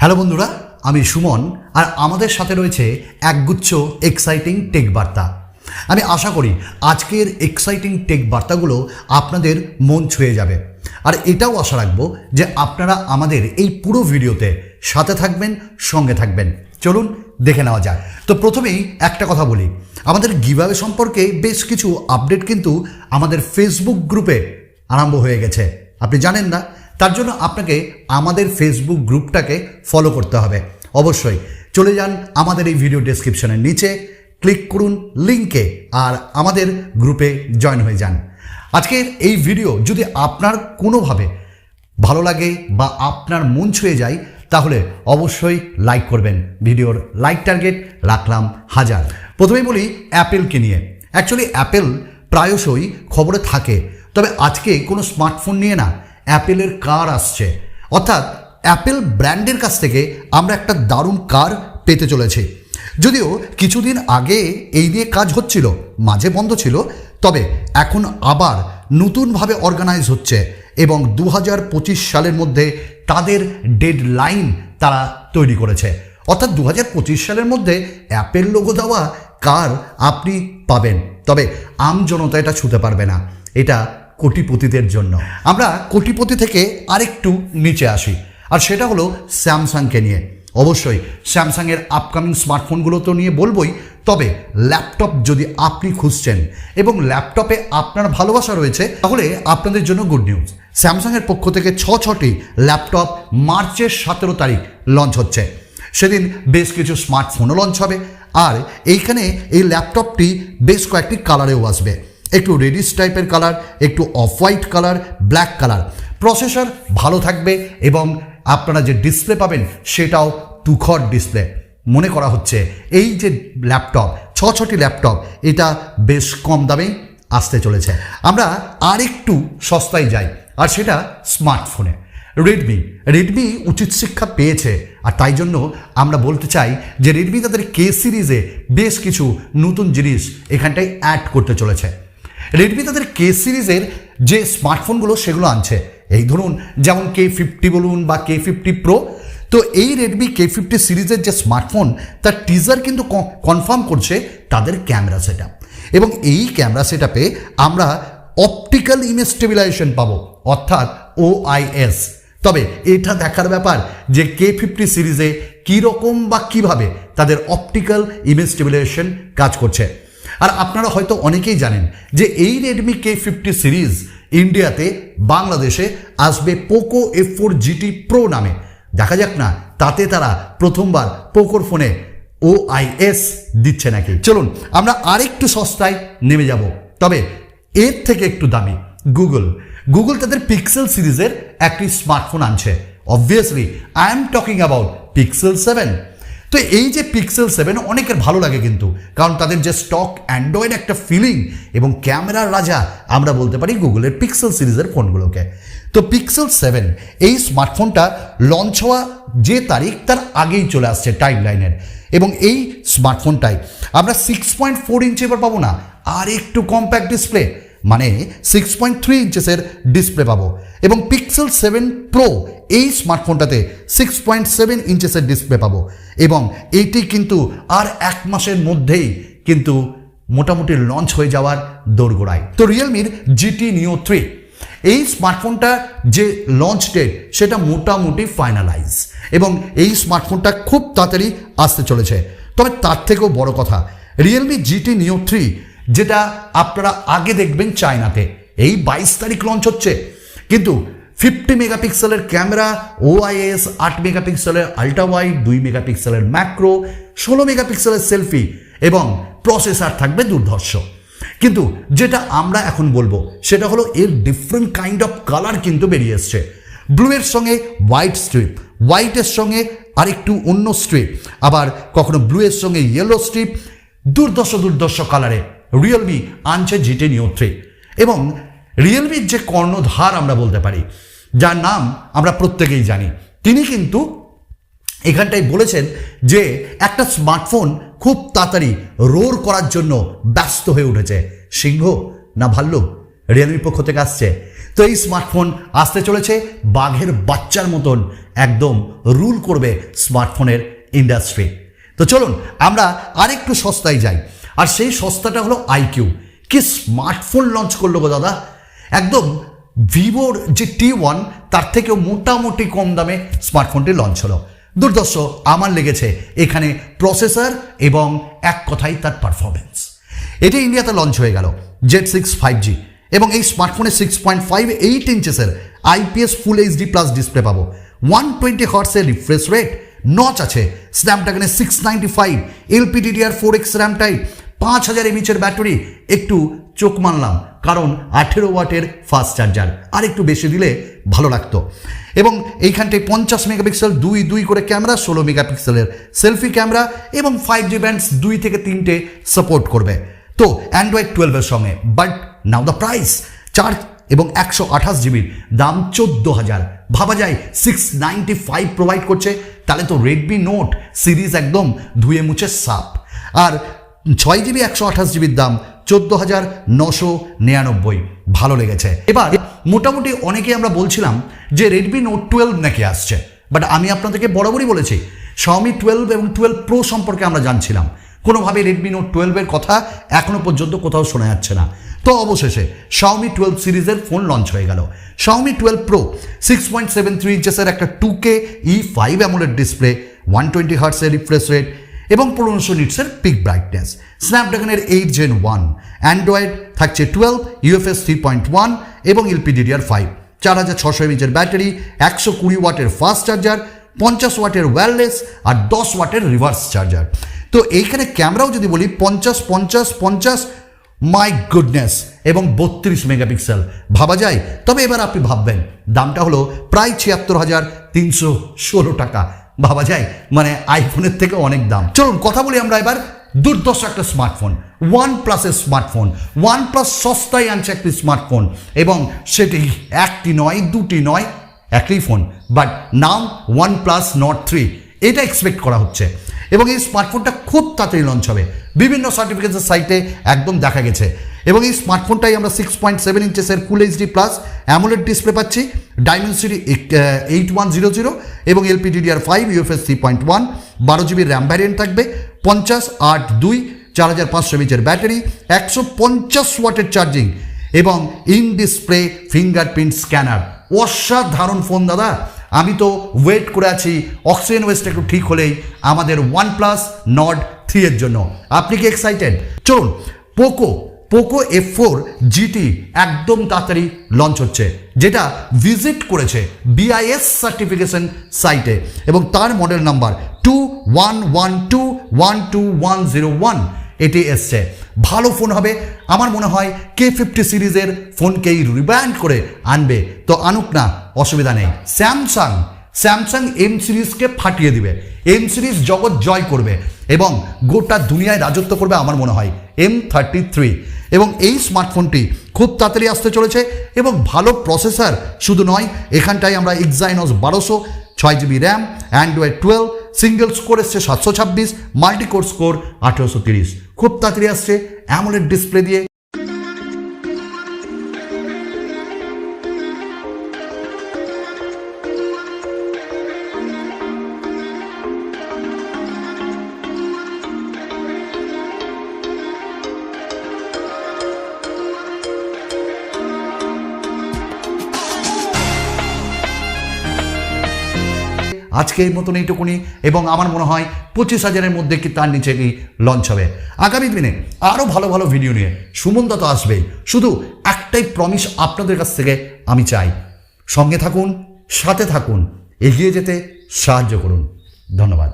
Hello বন্ধুরা, আমি সুমন আর আমাদের সাথে রয়েছে একগুচ্ছ এক্সাইটিং টেক বার্তা। আমি আশা করি আজকের এক্সাইটিং টেক বার্তাগুলো আপনাদের মন ছুঁয়ে যাবে। আর এটাও আশা রাখবো যে আপনারা আমাদের এই পুরো ভিডিওতে সাথে থাকবেন, সঙ্গে থাকবেন। চলুন দেখে নেওয়া যাক। তো প্রথমেই একটা কথা বলি, আমাদের গিভঅ্যাওয়ে সম্পর্কে বেশ কিছু আপডেট কিন্তু আমাদের ফেসবুক গ্রুপে আরম্ভ হয়ে গেছে। আপনি জানেন না? তার জন্য আপনাকে আমাদের ফেসবুক গ্রুপটাকে ফলো করতে হবে। অবশ্যই চলে যান আমাদের এই ভিডিও ডেসক্রিপশনের নিচে, ক্লিক করুন লিঙ্কে আর আমাদের গ্রুপে জয়েন হয়ে যান। আজকের এই ভিডিও যদি আপনার কোনোভাবে ভালো লাগে বা আপনার মন ছুঁয়ে যায় তাহলে অবশ্যই লাইক করবেন। ভিডিওর লাইক টার্গেট রাখলাম 1000। প্রথমেই বলি অ্যাপেলকে নিয়ে। অ্যাকচুয়ালি অ্যাপেল প্রায়শই খবরে থাকে, তবে আজকে কোনো স্মার্টফোন নিয়ে না, অ্যাপেলের কার আসছে। অর্থাৎ অ্যাপেল ব্র্যান্ডের কাছ থেকে আমরা একটা দারুণ কার পেতে চলেছি। যদিও কিছুদিন আগে এই নিয়ে কাজ হচ্ছিল, মাঝে বন্ধ ছিল, তবে এখন আবার নতুনভাবে অর্গানাইজ হচ্ছে এবং 2025 সালের মধ্যে তাদের ডেডলাইন তারা তৈরি করেছে। অর্থাৎ 2025 সালের মধ্যে অ্যাপেল লোগো দেওয়া কার আপনি পাবেন, তবে আমজনতা এটা ছুঁতে পারবে না। এটা কোটিপতিদের জন্য। আমরা কোটিপতি থেকে আরেকটু নিচে আসি, আর সেটা হলো স্যামসাংকে নিয়ে। অবশ্যই স্যামসাংয়ের আপকামিং স্মার্টফোনগুলো তো নিয়ে বলবই, তবে ল্যাপটপ যদি আপনি খুঁজছেন এবং ল্যাপটপে আপনার ভালোবাসা রয়েছে তাহলে আপনাদের জন্য গুড নিউজ। স্যামসাংয়ের পক্ষ থেকে 6টি ল্যাপটপ মার্চের 17 তারিখ লঞ্চ হচ্ছে। সেদিন বেশ কিছু স্মার্টফোনও লঞ্চ হবে, আর এইখানে এই ল্যাপটপটি বেশ কয়েকটি কালারেও আসবে। একটু রেডিশ টাইপের কালার, একটু off white colour, black colour. Processor ভালো থাকবে এবং আপনারা যে ডিসপ্লে পাবেন সেটাও তুখর ডিসপ্লে। মনে করা হচ্ছে এই যে ল্যাপটপ, 6টি ল্যাপটপ, এটা বেশ কম দামেই আসতে চলেছে। আমরা আর একটু সস্তায় যাই, আর সেটা স্মার্টফোনে। রেডমি উচিত শিক্ষা পেয়েছে, আর তাই জন্য আমরা বলতে চাই যে রেডমি তাদের কে সিরিজে বেশ কিছু নতুন জিনিস এখানটায় অ্যাড করতে চলেছে। রেডমি তাদের কে সিরিজের যে স্মার্টফোনগুলো সেগুলো আনছে, এই ধরুন যেমন K50 বলুন বা K50 Pro। তো এই রেডমি K50 সিরিজের যে স্মার্টফোন, তার টিজার কিন্তু কনফার্ম করছে তাদের ক্যামেরা সেটআপ, এবং এই ক্যামেরা সেটআপে আমরা অপটিক্যাল ইমেজ স্টেবিলাইজেশন পাবো, অর্থাৎ OIS। তবে এটা দেখার ব্যাপার যে K50 সিরিজে কীরকম বা কিভাবে তাদের অপটিক্যাল ইমেজ স্টেবিলাইজেশন কাজ করছে। আর আপনারা হয়তো অনেকেই জানেন যে এই রেডমি K50 সিরিজ ইন্ডিয়াতে, বাংলাদেশে আসবে পোকো F4 GT Pro নামে। দেখা যাক না তাতে তারা প্রথমবার পোকোর ফোনে OIS দিচ্ছে নাকি। চলুন আমরা আরেকটু সস্তায় নেমে যাব, তবে এর থেকে একটু দামি। গুগল তাদের পিক্সেল সিরিজের একটি স্মার্টফোন আনছে। Obviously I am talking about pixel 7। তো এই যে পিক্সেল 7 অনেকের ভালো লাগে, কিন্তু কারণ তাদের যে স্টক অ্যান্ড্রয়েড একটা ফিলিং এবং ক্যামেরার রাজা আমরা বলতে পারি গুগলের পিক্সেল সিরিজের ফোনগুলোকে। তো পিক্সেল 7 এই স্মার্টফোনটা লঞ্চ হওয়া যে তারিখ তার আগেই চলে আসছে টাইম লাইনের, এবং এই স্মার্টফোনটাই আমরা 6.4 ইঞ্চি এবার পাবো না, আর একটু কম্প্যাক্ট ডিসপ্লে, মানে 6.3 ইঞ্চেসের ডিসপ্লে পাবো। এবং পিক্সেল 7 প্রো এই স্মার্টফোনটাতে 6.7 ইঞ্চেসের ডিসপ্লে পাবো, এবং এটি কিন্তু আর 1 মাসের মধ্যেই কিন্তু মোটামুটি লঞ্চ হয়ে যাওয়ার দোরগোড়ায়। তো রিয়েলমির GT Neo 3 এই স্মার্টফোনটা যে লঞ্চ ডেট সেটা মোটামুটি ফাইনালাইজ, এবং এই স্মার্টফোনটা খুব তাড়াতাড়ি আসতে চলেছে। তবে তার থেকেও বড় কথা, রিয়েলমি GT Neo 3 যেটা আপনারা আগে দেখবেন চায়নাতে, এই 22 তারিখ লঞ্চ হচ্ছে, কিন্তু 50 মেগাপিক্সেলের ক্যামেরা, OIS, 8 মেগাপিক্সেলের আল্ট্রা ওয়াইড, 2 মেগাপিক্সেলের ম্যাক্রো, 16 মেগাপিক্সেলের সেলফি, এবং প্রসেসর থাকবে দুর্ধর্ষ। কিন্তু যেটা আমরা এখন বলবো সেটা হলো এর ডিফারেন্ট কাইন্ড অফ কালার কিন্তু বেরিয়ে এসছে। ব্লুয়ের সঙ্গে হোয়াইট স্ট্রিপ, হোয়াইটের সঙ্গে আরেকটু অন্য স্ট্রিপ, আবার কখনো ব্লুয়ের সঙ্গে ইয়েলো স্ট্রিপ, দুর্ধর্ষ কালারে রিয়েলমি আনছে GT Neo 3। এবং রিয়েলমির যে কর্ণধার আমরা বলতে পারি, যার নাম আমরা প্রত্যেকেই জানি, তিনি কিন্তু এখানটায় বলেছেন যে একটা স্মার্টফোন খুব তাড়াতাড়ি রোর করার জন্য ব্যস্ত হয়ে উঠেছে। সিংহ না ভাল্লুক রিয়েলমির পক্ষ থেকে আসছে। তো এই স্মার্টফোন আসতে চলেছে বাঘের বাচ্চার মতন, একদম রুল করবে স্মার্টফোনের ইন্ডাস্ট্রি। তো চলুন আমরা আরেকটু সস্তায় যাই, আর সেই সস্তাটা হলো iQOO। কি স্মার্টফোন লঞ্চ করলো গো দাদা, একদম ভিভোর যে T1 তার থেকেও মোটামুটি কম দামে স্মার্টফোনটি লঞ্চ হলো। দুর্দর্শ আমার লেগেছে এখানে প্রসেসর এবং এক কথাই তার পারফরমেন্স। এটি ইন্ডিয়াতে লঞ্চ হয়ে গেল Z6 5G, এবং এই স্মার্টফোনে 6.58 ইঞ্চেসের IPS ফুল HD প্লাস ডিসপ্লে পাবো, 120 হার্টসের রিফ্রেশ রেট, নচ আছে স্ন্যাপড্রাগনের 695, LPDDR4X RAM type, 5000 mAh battery. একটু চোখ মানলাম কারণ 18 ওয়াটের ফাস্ট চার্জার, আর একটু বেশি দিলে ভালো লাগতো। এবং এইখানটায় 50 মেগাপিক্সেল 2 করে ক্যামেরা, 16 মেগাপিক্সেলের সেলফি ক্যামেরা, এবং 5G ব্যান্ডস 2 থেকে 3টে সাপোর্ট করবে। তো অ্যান্ড্রয়েড 12-এর সঙ্গে। বাট নাও দ্য প্রাইস, 4 এবং 128 জিবির দাম 14,000। ভাবা যায় 695 প্রোভাইড করছে, তাহলে তো রেডমি নোট সিরিজ একদম ধুয়ে মুছে সাপ। আর 6 জিবি 128 জিবির দাম 14,999। ভালো লেগেছে। এবার মোটামুটি অনেকেই আমরা বলছিলাম যে রেডমি নোট 12 নাকি আসছে, বাট আমি আপনাদেরকে বরাবরই বলেছি Xiaomi 12 এবং 12 Pro সম্পর্কে আমরা জানছিলাম, কোনোভাবে রেডমি নোট 12-এর কথা এখনো পর্যন্ত কোথাও শোনা যাচ্ছে না। তো অবশেষে Xiaomi 12 সিরিজের ফোন লঞ্চ হয়ে গেল। Xiaomi 12 Pro 6.73 ইঞ্চেসের একটা 2K E5 অ্যামোলেড ডিসপ্লে, 120 হার্টসের রিফ্রেশ রেট এবং 1500 নিটসের পিক ব্রাইটনেস, স্ন্যাপড্রাগনের 8 Gen 1, অ্যান্ড্রয়েড থাকছে 12, UFS 3.1 এবং LPDDR5, 4600 mAh ব্যাটারি, 120 ওয়াটের ফাস্ট চার্জার, 50 ওয়াটের ওয়্যারলেস আর 10 ওয়াটের রিভার্স চার্জার। তো এইখানে ক্যামেরাও যদি বলি 50 মাই গুডনেস, এবং 32 মেগাপিক্সেল। ভাবা যায়, তবে এবার আপনি ভাববেন দামটা হলো প্রায় 76,316 টাকা। ভাবা যায় মানে আইফোনের থেকে অনেক দাম। চলুন কথা বলি আমরা এবার দুর্দর্শ একটা স্মার্টফোন, ওয়ানপ্লাসের স্মার্টফোন। ওয়ানপ্লাস সস্তায় আনছে একটি স্মার্টফোন, এবং সেটি একটি নয়, দুটি নয়, একই ফোন, বাট নাম OnePlus Nord 3। এটা এক্সপেক্ট করা হচ্ছে, এবং এই স্মার্টফোনটা খুব তাড়াতাড়ি লঞ্চ হবে, বিভিন্ন সার্টিফিকেটের সাইটে একদম দেখা গেছে। এবং এই স্মার্টফোনটাই আমরা 6.7 ইঞ্চেসের ফুল HD প্লাস অ্যামোলেড ডিসপ্লে পাচ্ছি, ডাইমেনসিটি 8100 এবং LPDDR5, UFS 3.1, 12 GB RAM variant থাকবে, 50, 8, 2, 4500 mAh ব্যাটারি, 150 ওয়াটের চার্জিং এবং ইন ডিসপ্লে ফিঙ্গারপ্রিন্ট স্ক্যানার। অসাধারণ ফোন দাদা, আমি তো ওয়েট করে আছি অক্সিজেন ওয়েস্ট একটু ঠিক হলেই আমাদের OnePlus Nord 3 এর জন্য। আপনি কি এক্সাইটেড? চলুন, পোকো F4 GT একদম তাড়াতাড়ি লঞ্চ হচ্ছে, যেটা ভিজিট করেছে BIS সার্টিফিকেশন সাইটে, এবং তার মডেল নাম্বার 2112122101 এটি এসছে। ভালো ফোন হবে, আমার মনে হয় K50 সিরিজের ফোনকেই রিব্র্যান্ড করে আনবে, তো আনুক না, অসুবিধা নেই। স্যামসাং M সিরিজকে ফাটিয়ে দিবে, M সিরিজ জগৎ জয় করবে এবং গোটা দুনিয়ায় রাজত্ব করবে আমার মনে হয় M33। এবং এই স্মার্টফোনটি খুব তাড়াতাড়ি আসতে চলেছে, এবং ভালো প্রসেসর শুধু নয়, এখানটায় আমরা Exynos 1200, 6 GB RAM, Android 12, single score এসছে 726, মাল্টি কোর স্কোর 1830। খুব তাড়াতাড়ি আসছে অ্যামোলেড ডিসপ্লে দিয়ে। আজকের মতন এইটুকুনি, এবং আমার মনে হয় 25,000-এর মধ্যে কি তার নিচে কি লঞ্চ হবে। আগামী দিনে আরও ভালো ভালো ভিডিও নিয়ে সুমনদা তো আসবেই, শুধু একটাই প্রমিস আপনাদের কাছ থেকে আমি চাই, সঙ্গে থাকুন, সাথে থাকুন, এগিয়ে যেতে সাহায্য করুন। ধন্যবাদ।